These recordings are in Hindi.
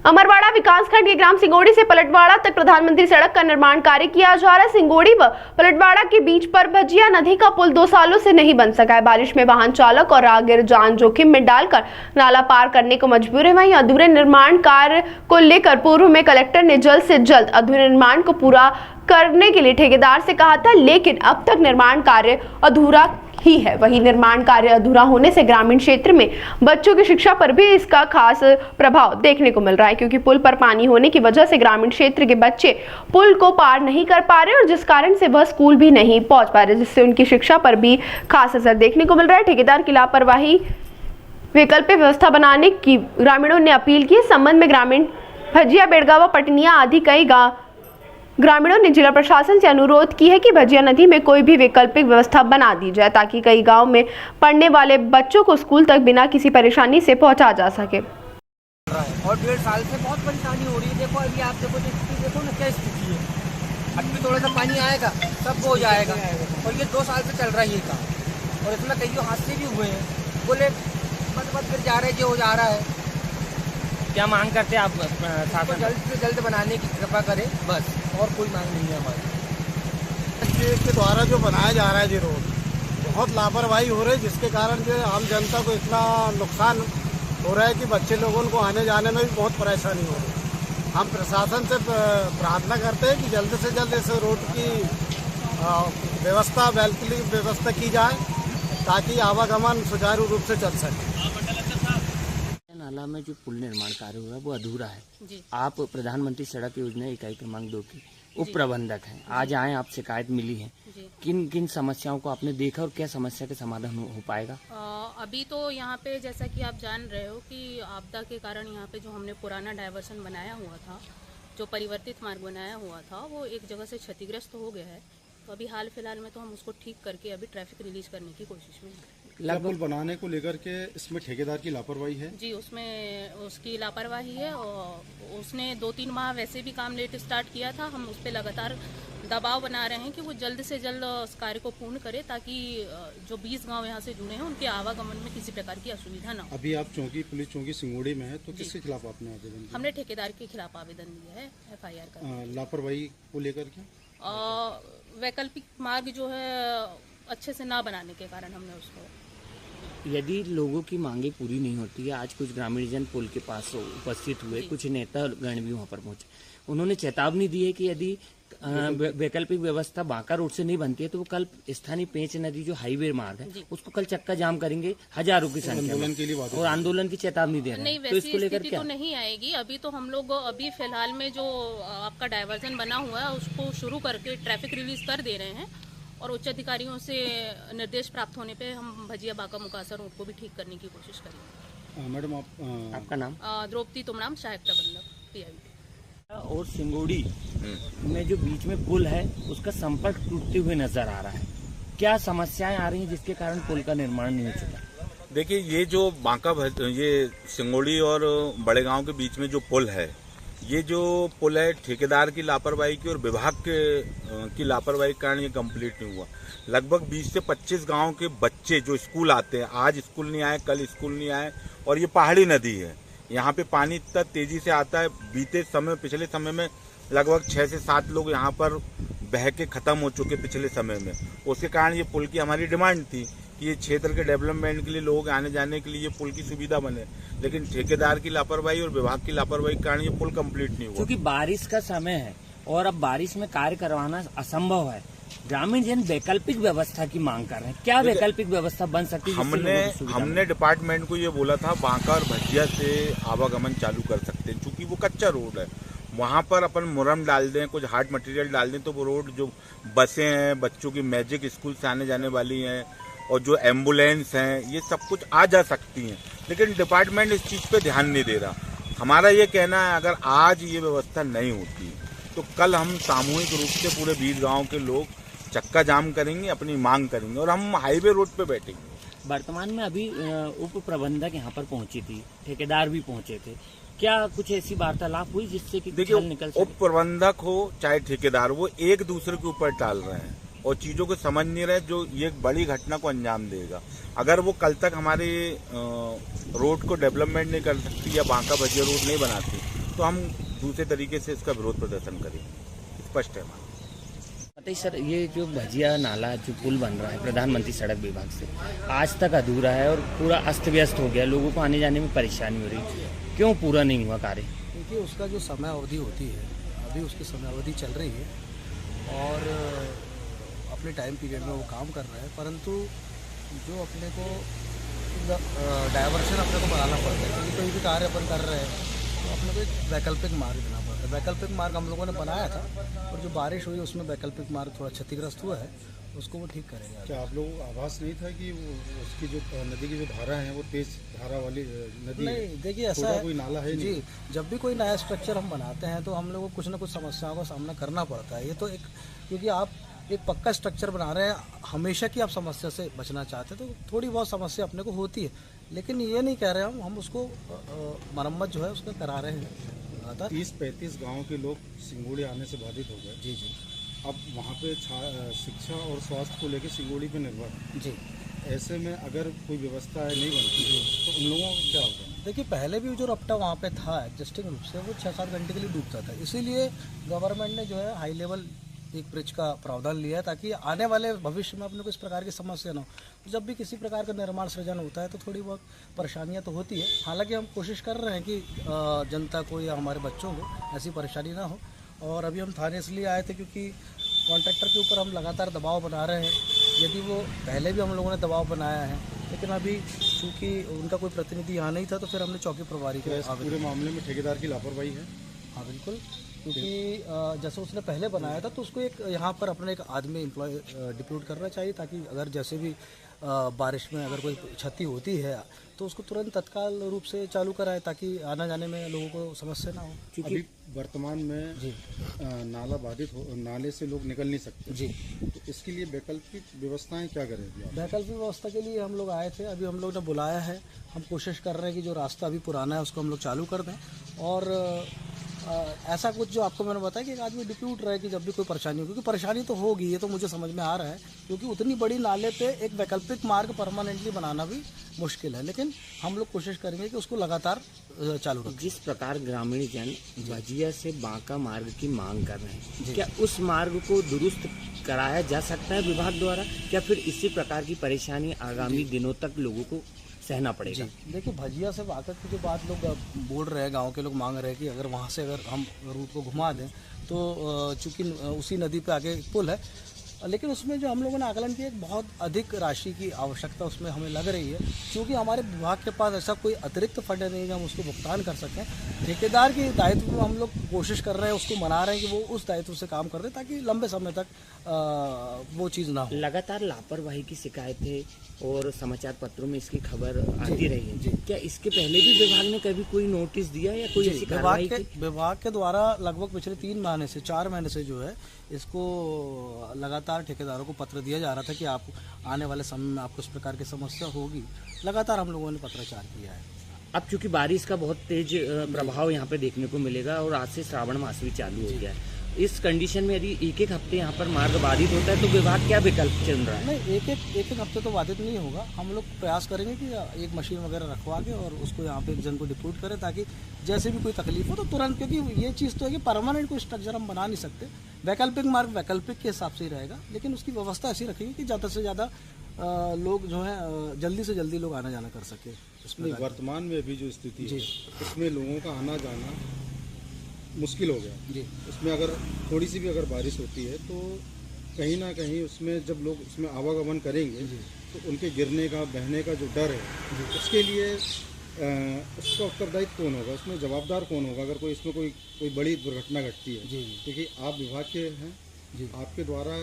अमरवाड़ा विकासखंड के ग्राम सिंगोड़ी से पलटवाड़ा तक प्रधानमंत्री सड़क का निर्माण कार्य किया जा रहा है। सिंगोड़ी व पलटवाड़ा के बीच पर भजिया नदी का पुल 2 सालों से नहीं बन सका है। बारिश में वाहन चालक और राहगीर जान जोखिम में डालकर नाला पार करने को मजबूर है। वहीं अधूरे निर्माण कार्य को लेकर पूर्व में कलेक्टर ने जल्द से जल्द अधूरे निर्माण को पूरा करने के लिए ठेकेदार से कहा था, लेकिन अब तक निर्माण कार्य अधूरा ही है। वहीं निर्माण कार्य अधूरा होने से ग्रामीण क्षेत्र में बच्चों की शिक्षा पर भी इसका खास प्रभाव देखने को मिल रहा है, क्योंकि पुल पर पानी होने की वजह से ग्रामीण क्षेत्र के बच्चे पुल को पार नहीं कर पा रहे और जिस कारण से वह स्कूल भी नहीं पहुंच पा रहे, जिससे उनकी शिक्षा पर भी खास असर देखने को मिल रहा है। ठेकेदार की लापरवाही, वैकल्पिक व्यवस्था बनाने की ग्रामीणों ने अपील की। संबंध में ग्रामीण भजिया, बेड़गावा, पटनिया आदि कई ग्रामीणों ने जिला प्रशासन से अनुरोध की है कि भजिया नदी में कोई भी वैकल्पिक व्यवस्था बना दी जाए, ताकि कई गांव में पढ़ने वाले बच्चों को स्कूल तक बिना किसी परेशानी से पहुंचा जा सके। और 1.5 साल से बहुत परेशानी हो रही है। देखो अभी आप देखो ना क्या स्थिति है। अभी थोड़ा सा पानी आएगा सब हो जाएगा, और ये 2 साल से चल रहा है ये काम, और इसमें कई हादसे भी हुए हैं। बोले बस फिर जा रहे जो हो जा रहा है। क्या मांग करते हैं आप शासन? जल्द से जल्द बनाने की कृपा करें, बस, और कोई मांग नहीं है हमारी। के द्वारा जो बनाया जा रहा है ये रोड, बहुत लापरवाही हो रही है, जिसके कारण जो आम जनता को इतना नुकसान हो रहा है कि बच्चे लोगों को आने जाने में भी बहुत परेशानी हो रही है। हम प्रशासन से प्रार्थना करते हैं कि जल्द से जल्द इस रोड की व्यवस्था, वैकल्पिक व्यवस्था की जाए, ताकि आवागमन सुचारू रूप से चल सके। नाला में जो पुल निर्माण कार्य हुआ है वो अधूरा है। आप प्रधानमंत्री सड़क योजना इकाई क्रमांक 2 की उप प्रबंधक हैं। आज आए, आप शिकायत मिली है, किन किन समस्याओं को आपने देखा और क्या समस्या का समाधान हो पाएगा? अभी तो यहाँ पे जैसा कि आप जान रहे हो कि आपदा के कारण यहाँ पे जो हमने पुराना डायवर्सन बनाया हुआ था, जो परिवर्तित मार्ग बनाया हुआ था, वो एक जगह से क्षतिग्रस्त हो गया है। तो अभी हाल फिलहाल में तो हम उसको ठीक करके अभी ट्रैफिक रिलीज करने की कोशिश में हैं। पुल बनाने को लेकर के इसमें ठेकेदार की लापरवाही है? जी, उसमें उसकी लापरवाही है, और उसने 2-3 माह वैसे भी काम लेट स्टार्ट किया था। हम उस पर लगातार दबाव बना रहे हैं कि वो जल्द से जल्द उस कार्य को पूर्ण करे, ताकि जो 20 गांव यहाँ से जुड़े हैं उनके आवागमन में किसी प्रकार की असुविधा न हो। अभी आप पुलिस चौकी सिंगोड़ी में है, तो किसके खिलाफ आपने आवेदन दिया? हमने ठेकेदार के खिलाफ आवेदन दिया है, FIR का। लापरवाही को लेकर के वैकल्पिक मार्ग जो है अच्छे से ना बनाने के कारण हमने उसको। यदि लोगों की मांगे पूरी नहीं होती है, आज कुछ ग्रामीण जन पुल के पास उपस्थित हुए, कुछ नेता गण भी वहाँ पर पहुंचे, उन्होंने चेतावनी दी है कि यदि वैकल्पिक व्यवस्था बांका रोड से नहीं बनती है तो वो कल स्थानीय पेंच नदी जो हाईवे मार्ग है उसको कल चक्का जाम करेंगे, हजारों की संख्या आंदोलन के लिए और आंदोलन की चेतावनी दे रहे हैं। नहीं, तो इसको लेकर क्या? तो नहीं आएगी। अभी तो हम लोग अभी फिलहाल में जो आपका डायवर्जन बना हुआ है उसको शुरू करके ट्रैफिक रिलीज कर दे रहे हैं, और उच्च अधिकारियों से निर्देश प्राप्त होने पे हम भजिया बांका मुकासर रोड को भी ठीक करने की कोशिश करेंगे। मैडम आपका नाम? द्रौपदी तुमनाम, सहायक प्रबंधक, PIB। और सिंगोड़ी में जो बीच में पुल है उसका संपर्क टूटते हुए नजर आ रहा है। क्या समस्याएं आ रही हैं जिसके कारण पुल का निर्माण नहीं हो चुका? देखिए, ये जो बांका ये सिंगोड़ी और बड़े गांव के बीच में जो पुल है, ये जो पुल है ठेकेदार की लापरवाही की और विभाग की लापरवाही के कारण ये कंप्लीट नहीं हुआ। लगभग 20 से 25 गांव के बच्चे जो स्कूल आते हैं, आज स्कूल नहीं आए, कल स्कूल नहीं आए, और ये पहाड़ी नदी है, यहाँ पे पानी इतना तेजी से आता है। पिछले समय में लगभग 6 से 7 लोग यहाँ पर बह के खत्म हो चुके पिछले समय में। उसके कारण ये पुल की हमारी डिमांड थी कि ये क्षेत्र के डेवलपमेंट के लिए, लोगों के आने जाने के लिए ये पुल की सुविधा बने, लेकिन ठेकेदार की लापरवाही और विभाग की लापरवाही के कारण ये पुल कंप्लीट नहीं हुआ। क्योंकि बारिश का समय है और अब बारिश में कार्य करवाना असंभव है। ग्रामीण जन वैकल्पिक व्यवस्था की मांग कर रहे हैं। क्या वैकल्पिक व्यवस्था बन सकती है? हमने डिपार्टमेंट को ये बोला था, बांका और भजिया से आवागमन चालू कर सकते हैं, क्योंकि वो कच्चा रोड है। वहाँ पर अपन मुरम डाल दें, कुछ हार्ड मटेरियल डाल दें, तो वो रोड जो बसें हैं, बच्चों की मैजिक स्कूल से आने जाने वाली हैं, और जो एम्बुलेंस हैं, ये सब कुछ आ जा सकती हैं, लेकिन डिपार्टमेंट इस चीज़ पे ध्यान नहीं दे रहा। हमारा ये कहना है, अगर आज ये व्यवस्था नहीं होती तो कल हम सामूहिक रूप से पूरे 20 गाँव के लोग चक्का जाम करेंगे, अपनी मांग करेंगे, और हम हाईवे रोड पे बैठेंगे। वर्तमान में अभी उप प्रबंधक यहाँ पर पहुंची थी, ठेकेदार भी पहुंचे थे, क्या कुछ ऐसी वार्तालाप हुई जिससे कि देखिए, निकल सके? उप प्रबंधक हो चाहे ठेकेदार, वो एक दूसरे के ऊपर टाल रहे हैं और चीजों को समझ नहीं रहे, जो ये एक बड़ी घटना को अंजाम देगा। अगर वो कल तक हमारे रोड को डेवलपमेंट नहीं कर सकती या बांका भजिया रोड नहीं बनाती, तो हम दूसरे तरीके से इसका विरोध प्रदर्शन करेंगे। स्पष्ट है हमारा। पता ही सर, ये जो भजिया नाला जो पुल बन रहा है प्रधानमंत्री सड़क विभाग से, आज तक अधूरा है और पूरा अस्त व्यस्त हो गया, लोगों को आने जाने में परेशानी हो रही। क्यों पूरा नहीं हुआ कार्य? क्योंकि उसका जो समय अवधि होती है, अभी उसकी समय अवधि चल रही है और अपने टाइम पीरियड में वो काम कर रहा है, परंतु जो अपने को डायवर्शन अपने को बनाना पड़ता है, क्योंकि कोई भी कार्य अपन कर रहे हैं तो अपने को एक वैकल्पिक मार्ग देना पड़ता है। वैकल्पिक मार्ग हम लोगों ने बनाया था और जो बारिश हुई उसमें वैकल्पिक मार्ग थोड़ा क्षतिग्रस्त हुआ है, उसको वो ठीक करेगा। क्या आप लोगों को आभास नहीं था कि वो उसकी जो नदी की जो धारा है वो तेज धारा वाली नदी है? नहीं, देखिए ऐसा है, कोई नाला है जी, जब भी कोई नया स्ट्रक्चर हम बनाते हैं तो हम लोगों को कुछ ना कुछ समस्याओं का सामना करना पड़ता है। ये तो एक, क्योंकि आप एक पक्का स्ट्रक्चर बना रहे हैं, हमेशा की आप समस्या से बचना चाहते हैं तो थोड़ी बहुत समस्या अपने को होती है, लेकिन ये नहीं कह रहे हम उसको मरम्मत जो है उसका करा रहे हैं। 30-35 गाँव के लोग सिंगोड़ी आने से बाधित हो गए। जी जी। अब वहाँ पे शिक्षा और स्वास्थ्य को लेकर सिंगोड़ी पे निर्भर है। जी। ऐसे में अगर कोई व्यवस्था नहीं बनती तो उन लोगों को क्या होगा? देखिए, पहले भी जो रपटा वहाँ पे था एग्जिस्टिंग रूप से, वो 6-7 घंटे के लिए डूबता था, इसीलिए गवर्नमेंट ने जो है हाई लेवल एक ब्रिज का प्रावधान लिया है ताकि आने वाले भविष्य में अपने को इस प्रकार की समस्या ना हो। जब भी किसी प्रकार का निर्माण सृजन होता है तो थोड़ी बहुत परेशानियां तो होती है, हालांकि हम कोशिश कर रहे हैं कि जनता को या हमारे बच्चों को ऐसी परेशानी ना हो। और अभी हम थाने इसलिए आए थे क्योंकि कॉन्ट्रैक्टर के ऊपर हम लगातार दबाव बना रहे हैं। यदि वो पहले भी हम लोगों ने दबाव बनाया है, लेकिन अभी चूँकि उनका कोई प्रतिनिधि यहाँ नहीं था तो फिर हमने चौकी प्रभारी के पूरे मामले में ठेकेदार की लापरवाही है। हाँ बिल्कुल, क्योंकि जैसे उसने पहले बनाया था तो उसको एक यहाँ पर अपने एक आदमी एम्प्लॉय डिप्यूट करना चाहिए, ताकि अगर जैसे भी बारिश में अगर कोई क्षति होती है तो उसको तुरंत तत्काल रूप से चालू कराए, ताकि आना जाने में लोगों को समस्या ना हो। क्योंकि वर्तमान में जी नाला बाधित हो, नाले से लोग निकल नहीं सकते जी, तो इसके लिए वैकल्पिक व्यवस्थाएं क्या करेंगे आप? वैकल्पिक व्यवस्था के लिए हम लोग आए थे, अभी हम लोग ने बुलाया है। हम कोशिश कर रहे हैं कि जो रास्ता अभी पुराना है उसको हम लोग चालू कर दें, और ऐसा कुछ जो आपको मैंने बताया कि एक आदमी डिप्यूट रहे कि जब भी कोई परेशानी हो, क्योंकि परेशानी तो होगी, ये तो मुझे समझ में आ रहा है, क्योंकि उतनी बड़ी नाले पे एक वैकल्पिक मार्ग परमानेंटली बनाना भी मुश्किल है, लेकिन हम लोग कोशिश करेंगे कि उसको लगातार चालू रखें। जिस प्रकार ग्रामीण जन भजिया से बांका मार्ग की मांग कर रहे हैं, क्या उस मार्ग को दुरुस्त कराया जा सकता है विभाग द्वारा, क्या फिर इसी प्रकार की परेशानी आगामी दिनों तक लोगों को सहना पड़ेगा? देखिए, भजिया से बांका की जो बात लोग बोल रहे हैं, गांव के लोग मांग रहे हैं कि अगर वहां से अगर हम रूट को घुमा दें तो चूंकि उसी नदी पे आगे पुल है, लेकिन उसमें जो हम लोगों ने आकलन किया एक बहुत अधिक राशि की आवश्यकता उसमें हमें लग रही है, क्योंकि हमारे विभाग के पास ऐसा कोई अतिरिक्त फंड नहीं है कि हम उसको भुगतान कर सकें। ठेकेदार के दायित्व में हम लोग कोशिश कर रहे हैं, उसको मना रहे हैं कि वो उस दायित्व से काम कर दे, ताकि लंबे समय तक वो चीज़ ना हो। लगातार लापरवाही की शिकायतें और समाचार पत्रों में इसकी खबर आती रही है, क्या इसके पहले भी विभाग ने कभी कोई नोटिस दिया या कोई ऐसी कार्रवाई की? विभाग के द्वारा लगभग पिछले 3 महीने से 4 महीने से जो है इसको लगातार ठेकेदारों को पत्र दिया जा रहा था कि आप आने वाले समय में आपको इस प्रकार की समस्या होगी। लगातार हम लोगों ने पत्राचार किया है। अब चूंकि बारिश का बहुत तेज प्रभाव यहाँ पे देखने को मिलेगा और आज से श्रावण मास भी चालू हो गया है, इस कंडीशन में यदि एक हफ्ते यहाँ पर मार्ग बाधित होता है तो विभाग क्या विकल्प चल रहा है? नहीं, एक हफ्ते तो बाधित नहीं होगा। हम लोग प्रयास करेंगे कि एक मशीन वगैरह रखवा के और उसको यहाँ पे एक जन को डिप्यूट करें, ताकि जैसे भी कोई तकलीफ हो तो तुरंत, क्योंकि ये चीज़ तो है कि परमानेंट कोई स्ट्रक्चर हम बना नहीं सकते। वैकल्पिक मार्ग वैकल्पिक के हिसाब से ही रहेगा, लेकिन उसकी व्यवस्था ऐसी रखेगी कि ज़्यादा से ज़्यादा लोग जो है जल्दी से जल्दी लोग आना जाना कर सके। इसमें वर्तमान में अभी जो स्थिति है इसमें लोगों का आना जाना मुश्किल हो गया जी। उसमें अगर थोड़ी सी भी अगर बारिश होती है तो कहीं ना कहीं उसमें जब लोग उसमें आवागमन करेंगे तो उनके गिरने का, बहने का जो डर है, उसके लिए उसका उत्तरदायित्व कौन होगा, उसमें जवाबदार कौन होगा अगर कोई इसमें कोई बड़ी दुर्घटना घटती है? क्योंकि आप विभाग के हैं, आपके द्वारा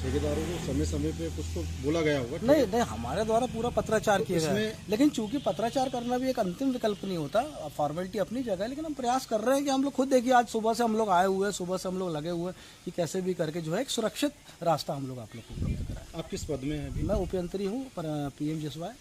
ठेकेदारों को समय समय पे कुछ तो बोला गया होगा। नहीं, हमारे द्वारा पूरा पत्राचार किया गया है, लेकिन चूंकि पत्राचार करना भी एक अंतिम विकल्प नहीं होता, फॉर्मेलिटी अपनी जगह है, लेकिन हम प्रयास कर रहे हैं कि हम लोग खुद देखिए, आज सुबह से हम लोग आए हुए हैं, सुबह से हम लोग लगे हुए हैं कि कैसे भी करके जो है एक सुरक्षित रास्ता हम लोग आप लोग को उपलब्ध कराएं। आप किस पद में हैं अभी? मैं उपयंत्री हूँ PM JSY।